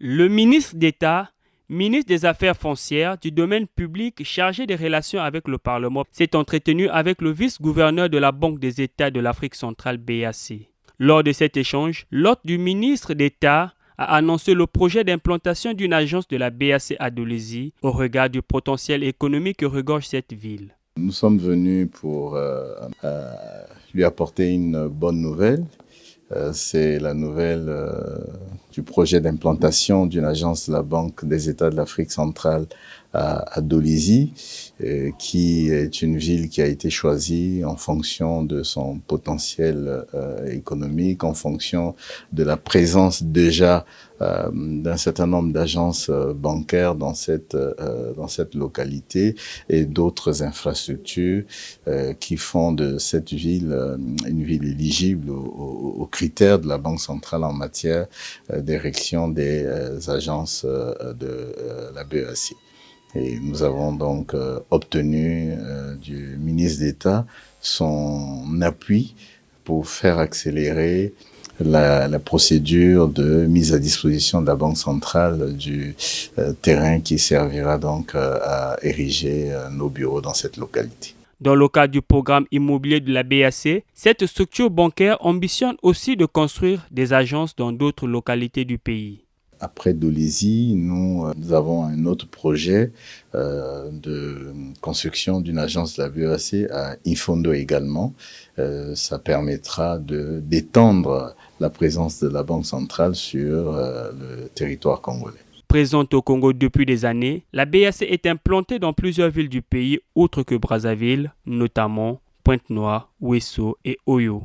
Le ministre d'État, ministre des Affaires foncières, du domaine public chargé des relations avec le Parlement, s'est entretenu avec le vice-gouverneur de la Banque des États de l'Afrique centrale BAC. Lors de cet échange, l'hôte du ministre d'État a annoncé le projet d'implantation d'une agence de la BAC à Dolisie au regard du potentiel économique que regorge cette ville. Nous sommes venus pour lui apporter une bonne nouvelle. C'est la nouvelle du projet d'implantation d'une agence de la Banque des États de l'Afrique centrale à Dolisie, qui est une ville qui a été choisie en fonction de son potentiel économique, en fonction de la présence déjà d'un certain nombre d'agences bancaires dans cette localité et d'autres infrastructures qui font de cette ville une ville éligible aux critères de la Banque centrale en matière d'érection des agences de la BEAC. Et nous avons donc obtenu du ministre d'État son appui pour faire accélérer la procédure de mise à disposition de la Banque centrale du terrain qui servira donc à ériger nos bureaux dans cette localité. Dans le cadre du programme immobilier de la BAC, cette structure bancaire ambitionne aussi de construire des agences dans d'autres localités du pays. Après Dolisie, nous avons un autre projet de construction d'une agence de la BEAC à Ifondo également. Ça permettra d'étendre la présence de la Banque centrale sur le territoire congolais. Présente au Congo depuis des années, la BAC est implantée dans plusieurs villes du pays autres que Brazzaville, notamment Pointe-Noire, Ouesso et Oyo.